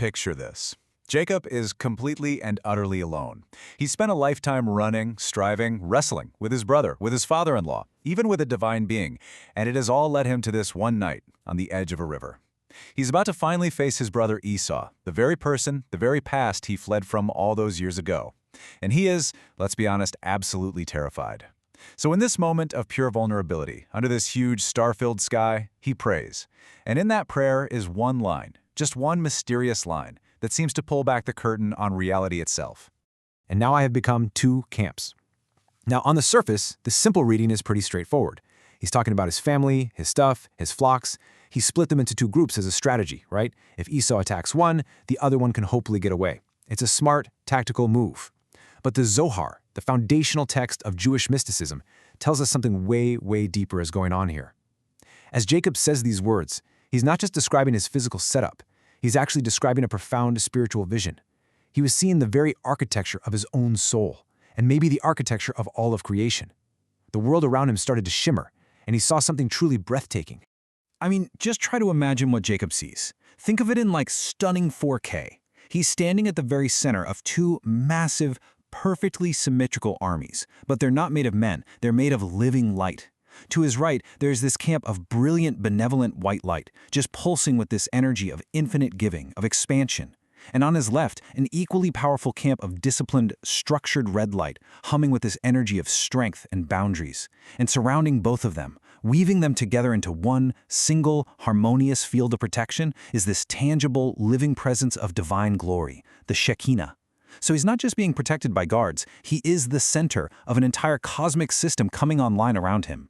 Picture this. Jacob is completely and utterly alone. He spent a lifetime running, striving, wrestling with his brother, with his father-in-law, even with a divine being, and it has all led him to this one night on the edge of a river. He's about to finally face his brother Esau, the very person, the very past he fled from all those years ago. And he is, let's be honest, absolutely terrified. So in this moment of pure vulnerability, under this huge star-filled sky, he prays. And in that prayer is one line, just one mysterious line, that seems to pull back the curtain on reality itself. And now I have become two camps. Now, on the surface, the simple reading is pretty straightforward. He's talking about his family, his stuff, his flocks. He split them into two groups as a strategy, right? If Esau attacks one, the other one can hopefully get away. It's a smart, tactical move. But the Zohar, the foundational text of Jewish mysticism, tells us something way, way deeper is going on here. As Jacob says these words, he's not just describing his physical setup. He's actually describing a profound spiritual vision. He was seeing the very architecture of his own soul, and maybe the architecture of all of creation. The world around him started to shimmer, and he saw something truly breathtaking. I mean, just try to imagine what Jacob sees. Think of it in like stunning 4K. He's standing at the very center of two massive, perfectly symmetrical armies, but they're not made of men, they're made of living light. To his right, there's this camp of brilliant, benevolent white light, just pulsing with this energy of infinite giving, of expansion. And on his left, an equally powerful camp of disciplined, structured red light, humming with this energy of strength and boundaries. And surrounding both of them, weaving them together into one single, harmonious field of protection, is this tangible, living presence of divine glory, the Shekinah. So he's not just being protected by guards, he is the center of an entire cosmic system coming online around him.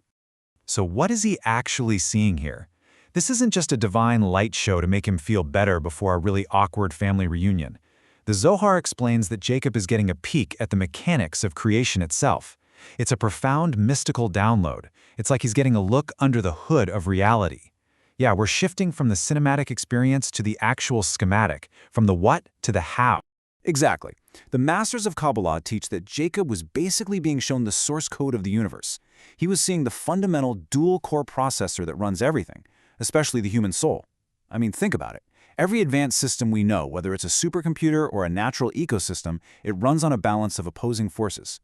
So what is he actually seeing here? This isn't just a divine light show to make him feel better before a really awkward family reunion. The Zohar explains that Jacob is getting a peek at the mechanics of creation itself. It's a profound mystical download. It's like he's getting a look under the hood of reality. Yeah, we're shifting from the cinematic experience to the actual schematic, from the what to the how. Exactly. The masters of Kabalah teach that Jacob was basically being shown the source code of the universe. He was seeing the fundamental dual-core processor that runs everything, especially the human soul. I mean, think about it. Every advanced system we know, whether it's a supercomputer or a natural ecosystem, it runs on a balance of opposing forces.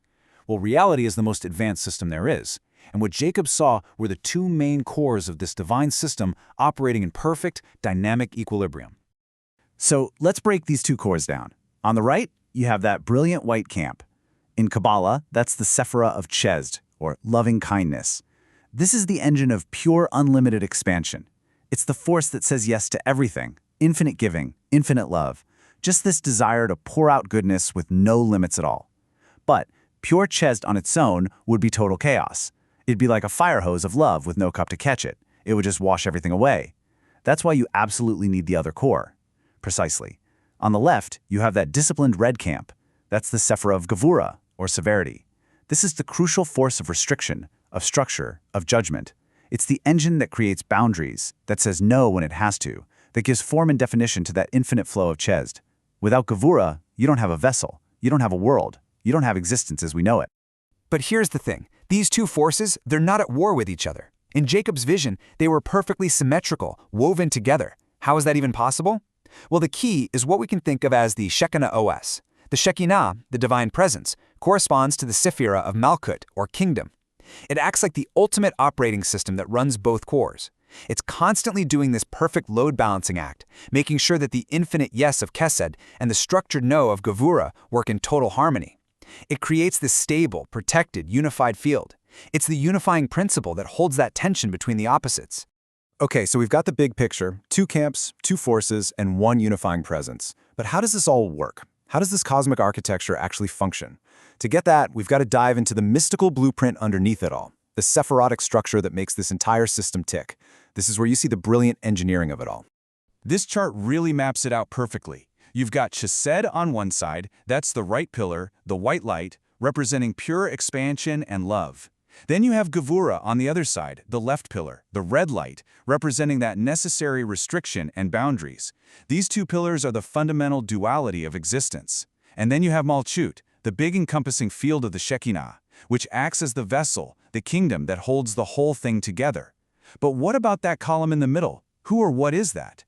Well, reality is the most advanced system there is. And what Jacob saw were the two main cores of this divine system operating in perfect, dynamic equilibrium. So let's break these two cores down. On the right, you have that brilliant white camp. In Kabbala, that's the Sephirot of Chesed, or loving kindness. This is the engine of pure, unlimited expansion. It's the force that says yes to everything, infinite giving, infinite love, just this desire to pour out goodness with no limits at all. But pure Chesed on its own would be total chaos. It'd be like a fire hose of love with no cup to catch it. It would just wash everything away. That's why you absolutely need the other core. Precisely. On the left, you have that disciplined red camp. That's the Sephirot of Gevurah, or severity. This is the crucial force of restriction, of structure, of judgment. It's the engine that creates boundaries, that says no when it has to, that gives form and definition to that infinite flow of Chesed. Without Gevurah, you don't have a vessel, you don't have a world, you don't have existence as we know it. But here's the thing. These two forces, they're not at war with each other. In Jacob's vision, they were perfectly symmetrical, woven together. How is that even possible? Well, the key is what we can think of as the Shekinah OS. The Shekinah, the divine presence, corresponds to the Sephirot of Malkut, or kingdom. It acts like the ultimate operating system that runs both cores. It's constantly doing this perfect load balancing act, making sure that the infinite yes of Chesed and the structured no of Gevurah work in total harmony. It creates this stable, protected, unified field. It's the unifying principle that holds that tension between the opposites. Okay, so we've got the big picture, two camps, two forces, and one unifying presence. But how does this all work? How does this cosmic architecture actually function? To get that, we've got to dive into the mystical blueprint underneath it all, the Sephirotic structure that makes this entire system tick. This is where you see the brilliant engineering of it all. This chart really maps it out perfectly. You've got Chesed on one side, that's the right pillar, the white light, representing pure expansion and love. Then you have Gevurah on the other side, the left pillar, the red light, representing that necessary restriction and boundaries. These two pillars are the fundamental duality of existence. And then you have Malchut, the big encompassing field of the Shekinah, which acts as the vessel, the kingdom that holds the whole thing together. But what about that column in the middle? Who or what is that?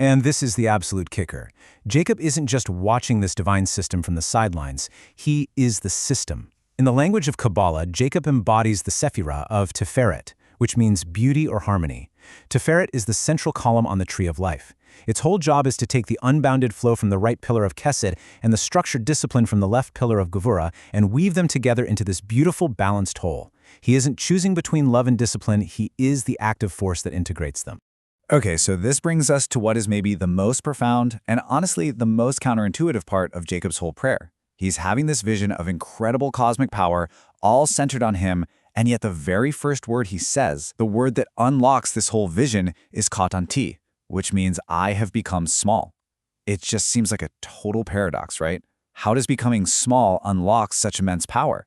And this is the absolute kicker. Jacob isn't just watching this divine system from the sidelines, he is the system. In the language of Kabbala, Jacob embodies the Sephirot of Tiferet, which means beauty or harmony. Tiferet is the central column on the tree of life. Its whole job is to take the unbounded flow from the right pillar of Chesed and the structured discipline from the left pillar of Gevurah and weave them together into this beautiful, balanced whole. He isn't choosing between love and discipline, he is the active force that integrates them. Okay, so this brings us to what is maybe the most profound and honestly the most counterintuitive part of Jacob's whole prayer. He's having this vision of incredible cosmic power, all centered on him, and yet the very first word he says, the word that unlocks this whole vision, is Katonti, which means I have become small. It just seems like a total paradox, right? How does becoming small unlock such immense power?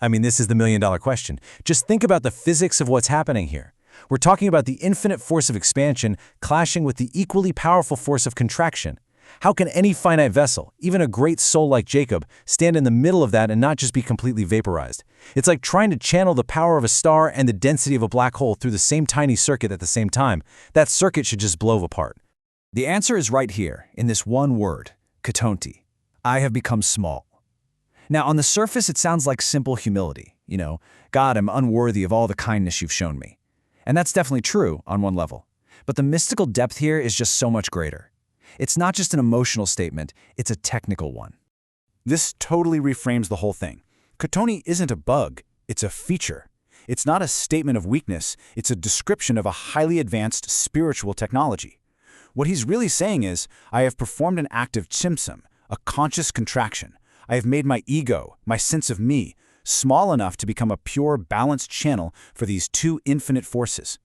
I mean, this is the million-dollar question. Just think about the physics of what's happening here. We're talking about the infinite force of expansion clashing with the equally powerful force of contraction. How can any finite vessel, even a great soul like Jacob, stand in the middle of that and not just be completely vaporized? It's like trying to channel the power of a star and the density of a black hole through the same tiny circuit at the same time. That circuit should just blow apart. The answer is right here, in this one word, Katonti. I have become small. Now, on the surface, it sounds like simple humility. God, I'm unworthy of all the kindness you've shown me. And that's definitely true on one level. But the mystical depth here is just so much greater. It's not just an emotional statement, it's a technical one. This totally reframes the whole thing. Katonti isn't a bug, it's a feature. It's not a statement of weakness, it's a description of a highly advanced spiritual technology. What he's really saying is, I have performed an act of tzimtzum, a conscious contraction. I have made my ego, my sense of me, small enough to become a pure, balanced channel for these two infinite forces.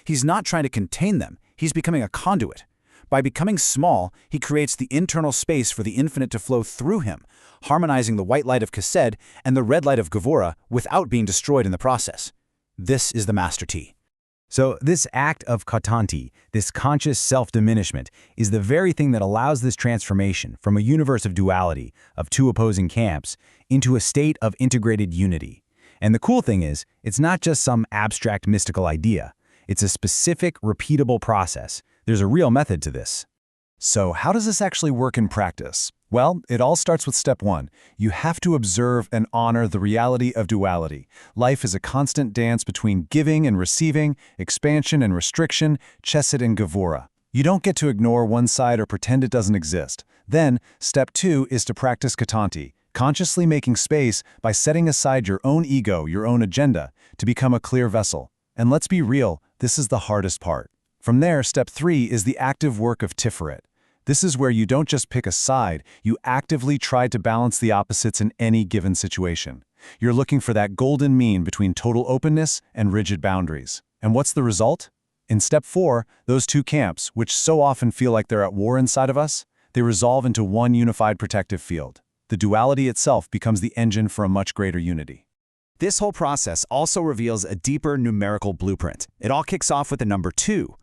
He's not trying to contain them, he's becoming a conduit. By becoming small, he creates the internal space for the infinite to flow through him, harmonizing the white light of Chesed and the red light of Gevurah without being destroyed in the process. This is the master T. So this act of Katonti, this conscious self-diminishment, is the very thing that allows this transformation from a universe of duality, of two opposing camps, into a state of integrated unity. And the cool thing is, it's not just some abstract mystical idea. It's a specific, repeatable process. There's a real method to this. So how does this actually work in practice? Well, it all starts with step one. You have to observe and honor the reality of duality. Life is a constant dance between giving and receiving, expansion and restriction, Chesed and Gevurah. You don't get to ignore one side or pretend it doesn't exist. Then, step two is to practice Katonti, consciously making space by setting aside your own ego, your own agenda, to become a clear vessel. And let's be real, this is the hardest part. From there, step three is the active work of Tiferet. This is where you don't just pick a side, you actively try to balance the opposites in any given situation. You're looking for that golden mean between total openness and rigid boundaries. And what's the result? In step four, those two camps, which so often feel like they're at war inside of us, they resolve into one unified protective field. The duality itself becomes the engine for a much greater unity. This whole process also reveals a deeper numerical blueprint. It all kicks off with the number 2.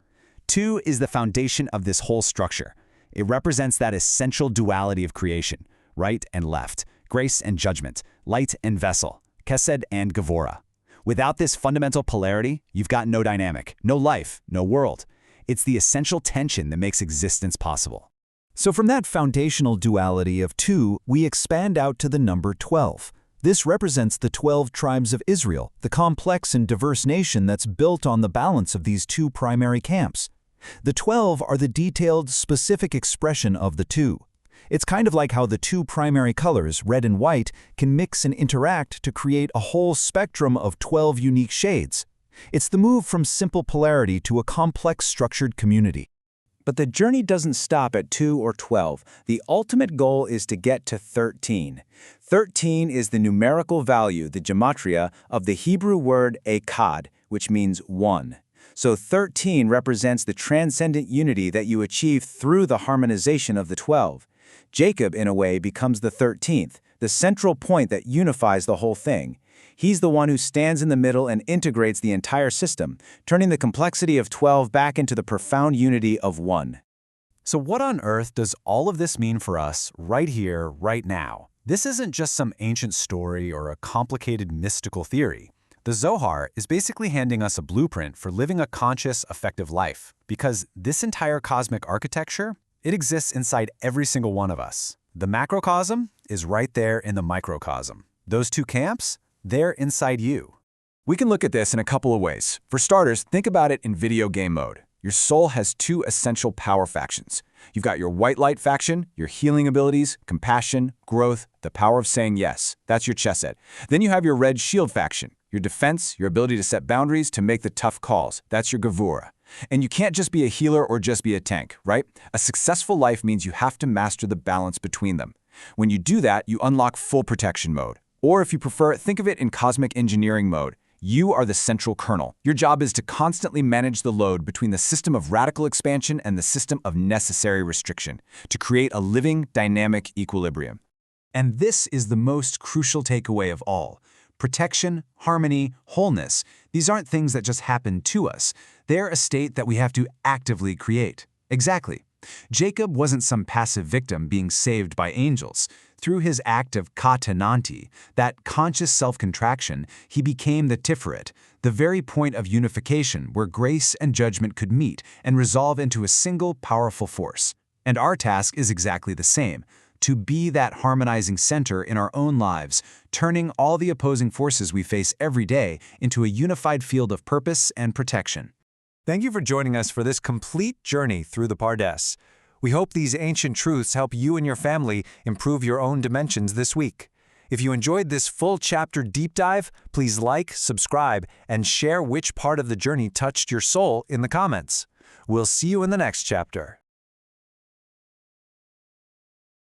2 is the foundation of this whole structure. It represents that essential duality of creation, right and left, grace and judgment, light and vessel, Chesed and Gevurah. Without this fundamental polarity, you've got no dynamic, no life, no world. It's the essential tension that makes existence possible. So from that foundational duality of 2, we expand out to the number 12. This represents the 12 tribes of Israel, the complex and diverse nation that's built on the balance of these two primary camps. The 12 are the detailed, specific expression of the 2. It's kind of like how the two primary colors, red and white, can mix and interact to create a whole spectrum of 12 unique shades. It's the move from simple polarity to a complex structured community. But the journey doesn't stop at 2 or 12. The ultimate goal is to get to 13. 13 is the numerical value, the gematria, of the Hebrew word echad, which means one. So 13 represents the transcendent unity that you achieve through the harmonization of the 12. Jacob, in a way, becomes the 13th, the central point that unifies the whole thing. He's the one who stands in the middle and integrates the entire system, turning the complexity of 12 back into the profound unity of 1. So what on earth does all of this mean for us right here, right now? This isn't just some ancient story or a complicated mystical theory. The Zohar is basically handing us a blueprint for living a conscious, effective life, because this entire cosmic architecture, it exists inside every single one of us. The macrocosm is right there in the microcosm. Those two camps, they're inside you. We can look at this in a couple of ways. For starters, think about it in video game mode. Your soul has two essential power factions. You've got your white light faction, your healing abilities, compassion, growth, the power of saying yes. That's your chesed. Then you have your red shield faction, your defense, your ability to set boundaries, to make the tough calls. That's your gevura. And you can't just be a healer or just be a tank, right? A successful life means you have to master the balance between them. When you do that, you unlock full protection mode. Or if you prefer, think of it in cosmic engineering mode. You are the central kernel. Your job is to constantly manage the load between the system of radical expansion and the system of necessary restriction, to create a living, dynamic equilibrium. And this is the most crucial takeaway of all. Protection, harmony, wholeness, these aren't things that just happen to us. They're a state that we have to actively create. Exactly. Jacob wasn't some passive victim being saved by angels. Through his act of Katonti, that conscious self-contraction, he became the Sephirot, the very point of unification where grace and judgment could meet and resolve into a single powerful force. And our task is exactly the same, to be that harmonizing center in our own lives, turning all the opposing forces we face every day into a unified field of purpose and protection. Thank you for joining us for this complete journey through the Pardes. We hope these ancient truths help you and your family improve your own dimensions this week. If you enjoyed this full chapter deep dive, please like, subscribe, and share which part of the journey touched your soul in the comments. We'll see you in the next chapter.